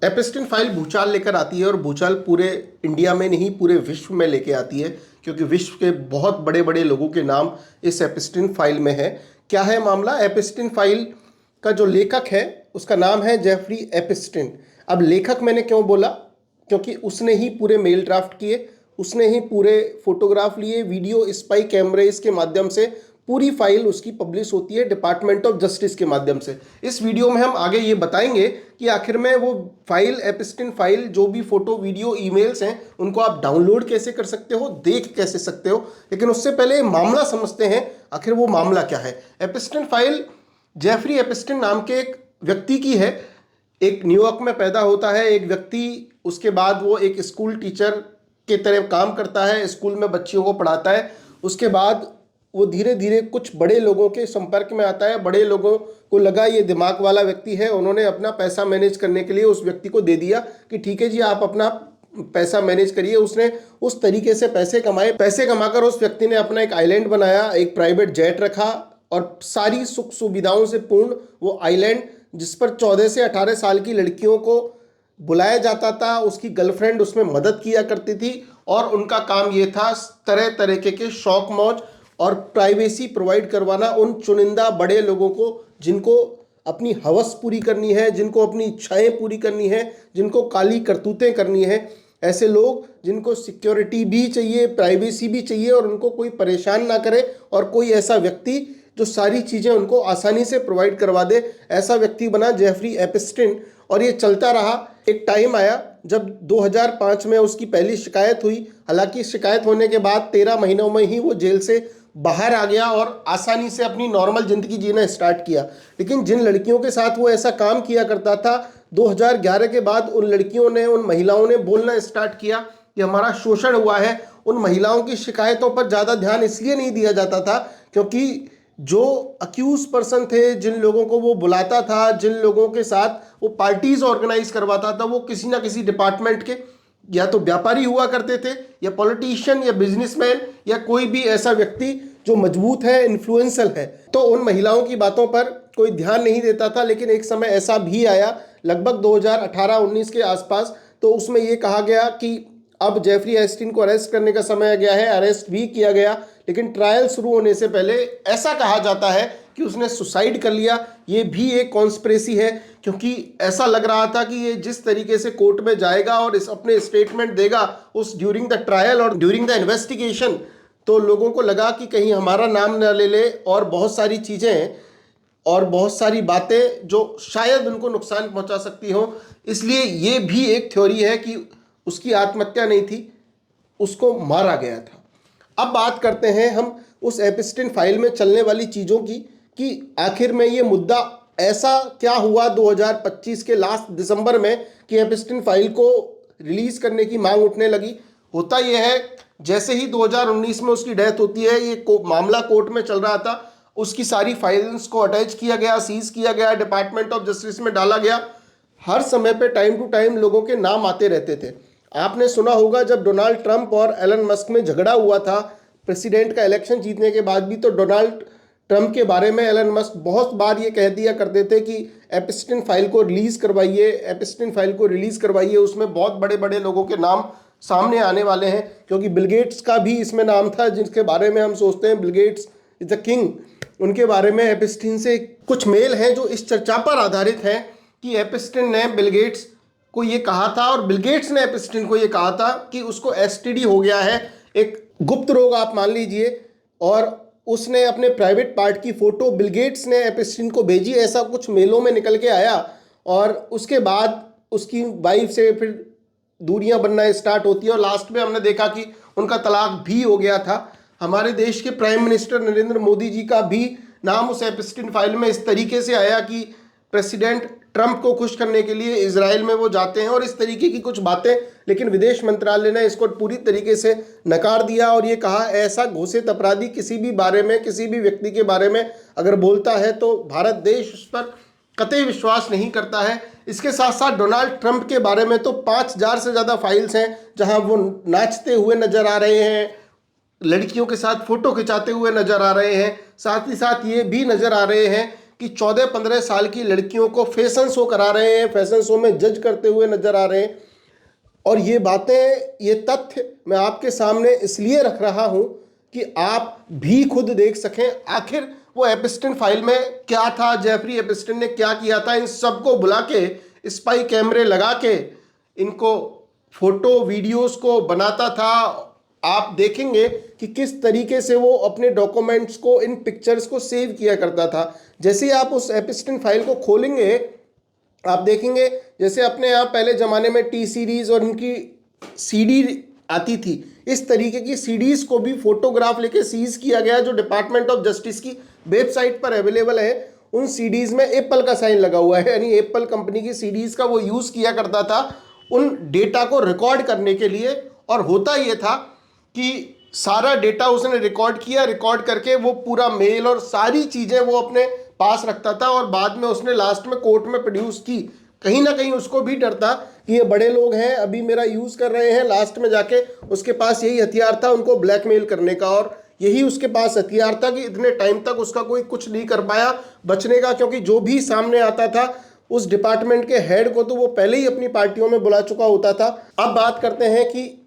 एपिस्टिन file भूचाल लेकर आती है और भूचाल पूरे इंडिया में नहीं पूरे विश्व में लेके आती है, क्योंकि विश्व के बहुत बड़े बड़े लोगों के नाम इस एपिस्टिन फाइल में है। क्या है मामला? एपिस्टिन फाइल का जो लेखक है उसका नाम है जेफरी एपिस्टिन। अब लेखक मैंने क्यों बोला? क्योंकि उसने ही पूरे मेल ड्राफ्ट किए, उसने ही पूरे फोटोग्राफ लिए, वीडियो स्पाई कैमरे के माध्यम से पूरी फाइल उसकी पब्लिश होती है डिपार्टमेंट ऑफ जस्टिस के माध्यम से। इस वीडियो में हम आगे ये बताएंगे कि आखिर में वो फाइल, एपिस्टिन फाइल, जो भी फोटो, वीडियो, ईमेल्स हैं, उनको आप डाउनलोड कैसे कर सकते हो, देख कैसे सकते हो। लेकिन उससे पहले मामला समझते हैं, आखिर वो मामला क्या है। एपिस्टिन फाइल जेफरी एपिस्टिन नाम के एक व्यक्ति की है। एक न्यूयॉर्क में पैदा होता है एक व्यक्ति, उसके बाद वो एक स्कूल टीचर के तरह काम करता है, स्कूल में बच्चियों को पढ़ाता है। उसके बाद वो धीरे धीरे कुछ बड़े लोगों के संपर्क में आता है। बड़े लोगों को लगा ये दिमाग वाला व्यक्ति है, उन्होंने अपना पैसा मैनेज करने के लिए उस व्यक्ति को दे दिया कि ठीक है जी, आप अपना पैसा मैनेज करिए। उसने उस तरीके से पैसे कमाए। पैसे कमाकर उस व्यक्ति ने अपना एक आइलैंड बनाया, एक प्राइवेट जेट रखा और सारी सुख सुविधाओं से पूर्ण वो आइलैंड, जिस पर 14 से 18 साल की लड़कियों को बुलाया जाता था, उसकी गर्लफ्रेंड उसमें मदद किया करती थी और उनका काम ये था तरह तरीके के शौक मौज और प्राइवेसी प्रोवाइड करवाना उन चुनिंदा बड़े लोगों को जिनको अपनी हवस पूरी करनी है, जिनको अपनी इच्छाएं पूरी करनी है, जिनको काली करतूतें करनी है। ऐसे लोग जिनको सिक्योरिटी भी चाहिए, प्राइवेसी भी चाहिए और उनको कोई परेशान ना करे, और कोई ऐसा व्यक्ति जो सारी चीज़ें उनको आसानी से प्रोवाइड करवा दे, ऐसा व्यक्ति बना जेफरी एपिस्टिन। और ये चलता रहा। एक टाइम आया जब 2005 में उसकी पहली शिकायत हुई। हालांकि शिकायत होने के बाद 13 महीनों में ही वो जेल से बाहर आ गया और आसानी से अपनी नॉर्मल ज़िंदगी जीना स्टार्ट किया। लेकिन जिन लड़कियों के साथ वो ऐसा काम किया करता था, 2011 के बाद उन लड़कियों ने, उन महिलाओं ने बोलना स्टार्ट किया कि हमारा शोषण हुआ है। उन महिलाओं की शिकायतों पर ज़्यादा ध्यान इसलिए नहीं दिया जाता था क्योंकि जो अक्यूज पर्सन थे, जिन लोगों को वो बुलाता था, जिन लोगों के साथ वो पार्टीज ऑर्गेनाइज करवाता था, वो किसी ना किसी डिपार्टमेंट के या तो व्यापारी हुआ करते थे, या पॉलिटिशियन, या बिजनेसमैन, या कोई भी ऐसा व्यक्ति जो मजबूत है, इन्फ्लुएंशियल है। तो उन महिलाओं की बातों पर कोई ध्यान नहीं देता था। लेकिन एक समय ऐसा भी आया, लगभग 2018-19 के आसपास, तो उसमें ये कहा गया कि अब जेफरी एपिस्टिन को अरेस्ट करने का समय आ गया है। अरेस्ट भी किया गया, लेकिन ट्रायल शुरू होने से पहले ऐसा कहा जाता है कि उसने सुसाइड कर लिया। ये भी एक कॉन्स्पिरेसी है, क्योंकि ऐसा लग रहा था कि ये जिस तरीके से कोर्ट में जाएगा और इस अपने स्टेटमेंट देगा उस ड्यूरिंग द ट्रायल और ड्यूरिंग द इन्वेस्टिगेशन, तो लोगों को लगा कि कहीं हमारा नाम न ले ले, और बहुत सारी चीज़ें और बहुत सारी बातें जो शायद उनको नुकसान पहुंचा सकती हो। इसलिए ये भी एक थ्योरी है कि उसकी आत्महत्या नहीं थी, उसको मारा गया था। अब बात करते हैं हम उस एपिस्टिन फाइल में चलने वाली चीज़ों की, कि आखिर में ये मुद्दा ऐसा क्या हुआ 2025 के लास्ट दिसंबर में कि एपिस्टिन फाइल को रिलीज करने की मांग उठने लगी। होता यह है, जैसे ही 2019 में उसकी डेथ होती है, ये मामला कोर्ट में चल रहा था, उसकी सारी फाइल्स को अटैच किया गया, सीज किया गया, डिपार्टमेंट ऑफ जस्टिस में डाला गया। हर समय पे टाइम टू टाइम लोगों के नाम आते रहते थे। आपने सुना होगा जब डोनाल्ड ट्रंप और एलन मस्क में झगड़ा हुआ था प्रेसिडेंट का इलेक्शन जीतने के बाद भी, तो डोनाल्ड ट्रंप के बारे में एलन मस्क बहुत बार ये कह दिया करते थे कि एपिस्टिन फाइल को रिलीज़ करवाइए, एपिस्टिन फाइल को रिलीज़ करवाइए, उसमें बहुत बड़े बड़े लोगों के नाम सामने आने वाले हैं। क्योंकि बिल गेट्स का भी इसमें नाम था, जिसके बारे में हम सोचते हैं Bill Gates is the king. उनके बारे में एपिस्टिन से कुछ मेल हैं जो इस चर्चा पर आधारित हैं कि एपिस्टिन ने बिल गेट्स को ये कहा था, और बिल गेट्स ने एपिस्टिन को ये कहा था कि उसको एसटीडी हो गया है, एक गुप्त रोग आप मान लीजिए, और उसने अपने प्राइवेट पार्ट की फ़ोटो बिल गेट्स ने एपिस्टिन को भेजी। ऐसा कुछ मेलों में निकल के आया, और उसके बाद उसकी वाइफ से फिर दूरियां बनना स्टार्ट होती है, और लास्ट में हमने देखा कि उनका तलाक भी हो गया था। हमारे देश के प्राइम मिनिस्टर नरेंद्र मोदी जी का भी नाम उस एपिस्टिन फाइल में इस तरीके से आया कि प्रेसिडेंट ट्रंप को खुश करने के लिए इजराइल में वो जाते हैं, और इस तरीके की कुछ बातें। लेकिन विदेश मंत्रालय ने इसको पूरी तरीके से नकार दिया और ये कहा, ऐसा घोषित अपराधी किसी भी बारे में, किसी भी व्यक्ति के बारे में अगर बोलता है तो भारत देश उस पर कतई विश्वास नहीं करता है। इसके साथ साथ डोनाल्ड ट्रंप के बारे में तो 5000 से ज़्यादा फाइल्स हैं जहां वो नाचते हुए नजर आ रहे हैं, लड़कियों के साथ फोटो खिंचाते हुए नजर आ रहे हैं। साथ ही साथ ये भी नजर आ रहे हैं कि 14-15 साल की लड़कियों को फैशन शो करा रहे हैं, फैशन शो में जज करते हुए नजर आ रहे हैं। और ये बातें, ये तथ्य मैं आपके सामने इसलिए रख रहा हूं कि आप भी खुद देख सकें आखिर वो एपिस्टिन फाइल में क्या था, जेफरी एपिस्टिन ने क्या किया था। इन सबको बुला के स्पाई कैमरे लगा के इनको फोटो वीडियोस को बनाता था। आप देखेंगे कि किस तरीके से वो अपने डॉक्यूमेंट्स को, इन पिक्चर्स को सेव किया करता था। जैसे ही आप उस एपिस्टिन फाइल को खोलेंगे आप देखेंगे जैसे अपने यहाँ पहले ज़माने में टी सीरीज़ और इनकी सीडी आती थी, इस तरीके की सीडीज को भी फोटोग्राफ लेके सीज किया गया, जो डिपार्टमेंट ऑफ जस्टिस की वेबसाइट पर अवेलेबल है। उन सीडीज में एप्पल का साइन लगा हुआ है, यानी एप्पल कंपनी की सीडीज का वो यूज़ किया करता था उन डेटा को रिकॉर्ड करने के लिए। और होता ये था कि सारा डेटा उसने रिकॉर्ड किया, रिकॉर्ड करके वो पूरा मेल और सारी चीज़ें वो अपने पास रखता था और बाद में उसने लास्ट में कोर्ट में प्रोड्यूस की। कहीं ना कहीं उसको भी डर था कि ये बड़े लोग हैं, अभी मेरा यूज़ कर रहे हैं, लास्ट में जाके उसके पास यही हथियार था उनको ब्लैकमेल करने का। और यही उसके पास हथियार था कि इतने टाइम तक उसका कोई कुछ नहीं कर पाया बचने का, क्योंकि जो भी सामने आता था उस डिपार्टमेंट के हेड को तो वो पहले ही अपनी पार्टियों में बुला चुका होता था। अब बात करते हैं कि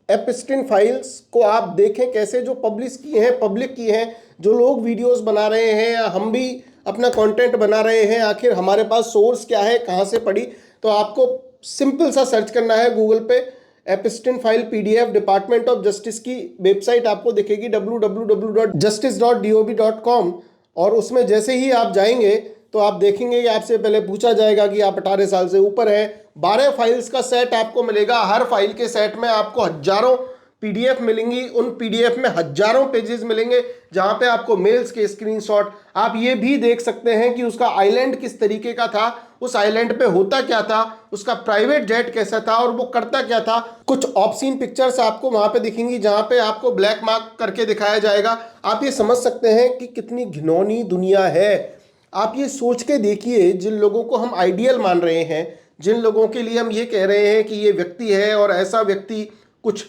एपिस्टिन फाइल्स को आप देखें कैसे, जो पब्लिश किए हैं, पब्लिक की हैं, जो लोग वीडियोस बना रहे हैं या हम भी अपना कंटेंट बना रहे हैं, आखिर हमारे पास सोर्स क्या है, कहाँ से पढ़ी। तो आपको सिंपल सा सर्च करना है गूगल पे, Epstein file PDF, department of justice की वेबसाइट आपको दिखेगी www.justice.dob.com। और उसमें जैसे ही आप जाएंगे तो आप देखेंगे कि आपसे पहले पूछा जाएगा कि आप 18 साल से ऊपर है। 12 फाइल्स का सेट आपको मिलेगा। हर फाइल के सेट में आपको हजारों पीडीएफ मिलेंगी। उन पीडीएफ में हजारों पेजेस मिलेंगे जहां पे आपको मेल्स के स्क्रीनशॉट, आप ये भी देख सकते हैं कि उसका आइलैंड किस तरीके का था, उस आइलैंड पे होता क्या था, उसका प्राइवेट जेट कैसा था और वो करता क्या था। कुछ ऑब्सीन पिक्चर्स आपको वहां पे दिखेंगी जहां पे आपको ब्लैक मार्क करके दिखाया जाएगा। आप ये समझ सकते हैं कि कितनी घिनौनी दुनिया है। आप ये सोच के देखिए, जिन लोगों को हम आइडियल मान रहे हैं, जिन लोगों के लिए हम ये कह रहे हैं कि ये व्यक्ति है और ऐसा व्यक्ति कुछ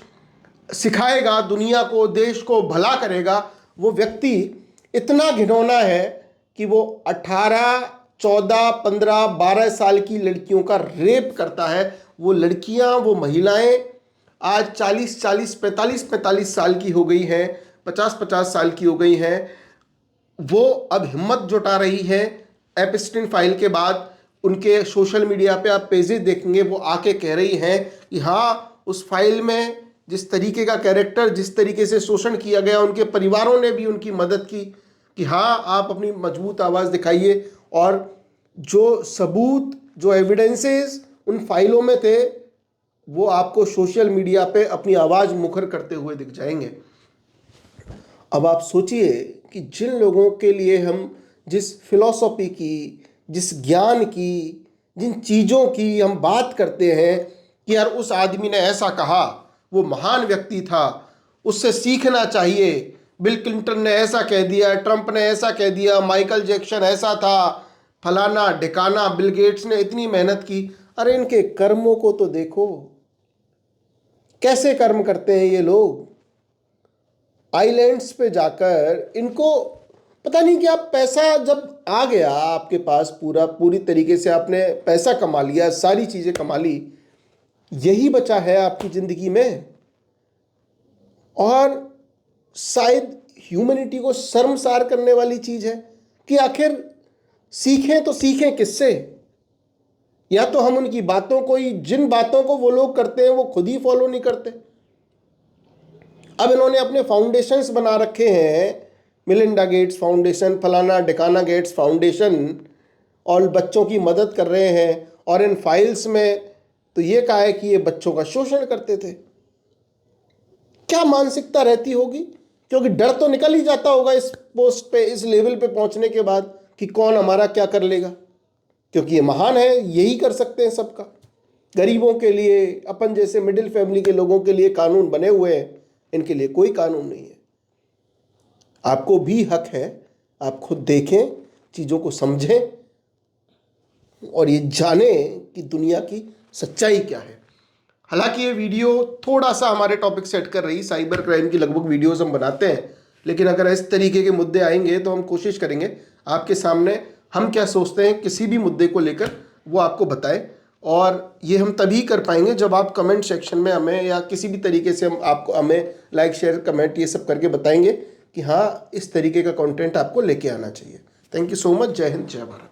सिखाएगा, दुनिया को, देश को भला करेगा, वो व्यक्ति इतना घिनौना है कि वो 18, 14, 15, 12 साल की लड़कियों का रेप करता है। वो लड़कियां, वो महिलाएं आज 40, 40, 45, 45 साल की हो गई हैं, 50, 50 साल की हो गई हैं। वो अब हिम्मत जुटा रही है एपिस्टिन फाइल के बाद। उनके सोशल मीडिया पे आप पेजेस देखेंगे, वो आके कह रही हैं कि हाँ, उस फाइल में जिस तरीके का कैरेक्टर, जिस तरीके से शोषण किया गया, उनके परिवारों ने भी उनकी मदद की कि हाँ, आप अपनी मजबूत आवाज़ दिखाइए। और जो सबूत, जो एविडेंसेस उन फाइलों में थे, वो आपको सोशल मीडिया पे अपनी आवाज़ मुखर करते हुए दिख जाएंगे। अब आप सोचिए कि जिन लोगों के लिए हम जिस फिलॉसफी की, जिस ज्ञान की, जिन चीज़ों की हम बात करते हैं कि यार उस आदमी ने ऐसा कहा, वो महान व्यक्ति था, उससे सीखना चाहिए, बिल क्लिंटन ने ऐसा कह दिया, ट्रंप ने ऐसा कह दिया, माइकल जैक्सन ऐसा था, फलाना ढिकाना, बिल गेट्स ने इतनी मेहनत की। अरे इनके कर्मों को तो देखो, कैसे कर्म करते हैं ये लोग। आइलैंड्स पे जाकर इनको पता नहीं क्या पैसा जब आ गया आपके पास, पूरी तरीके से आपने पैसा कमा लिया, सारी चीज़ें कमा ली, यही बचा है आपकी ज़िंदगी में। और शायद ह्यूमैनिटी को शर्मसार करने वाली चीज़ है कि आखिर सीखें तो सीखें किससे। या तो हम उनकी बातों को ही, जिन बातों को वो लोग करते हैं वो खुद ही फॉलो नहीं करते। अब इन्होंने अपने फाउंडेशंस बना रखे हैं, मिलिंडा गेट्स फाउंडेशन, फलाना ढिकाना गेट्स फाउंडेशन, और बच्चों की मदद कर रहे हैं। और इन फाइल्स में तो ये कहा है कि ये बच्चों का शोषण करते थे। क्या मानसिकता रहती होगी, क्योंकि डर तो निकल ही जाता होगा इस पोस्ट पे, इस लेवल पे पहुंचने के बाद कि कौन हमारा क्या कर लेगा, क्योंकि ये महान है, यही कर सकते हैं सबका। गरीबों के लिए, अपन जैसे मिडिल फैमिली के लोगों के लिए कानून बने हुए हैं, इनके लिए कोई कानून नहीं है। आपको भी हक है, आप खुद देखें, चीज़ों को समझें और ये जानें कि दुनिया की सच्चाई क्या है। हालांकि ये वीडियो थोड़ा सा हमारे टॉपिक सेट कर रही, साइबर क्राइम की लगभग वीडियोस हम बनाते हैं, लेकिन अगर इस तरीके के मुद्दे आएंगे तो हम कोशिश करेंगे आपके सामने हम क्या सोचते हैं किसी भी मुद्दे को लेकर, वो आपको बताएं। और ये हम तभी कर पाएंगे जब आप कमेंट सेक्शन में हमें या किसी भी तरीके से हमें लाइक शेयर कमेंट ये सब करके बताएंगे कि हाँ इस तरीके का कंटेंट आपको लेके आना चाहिए। Thank you so much. जय हिंद, जय भारत।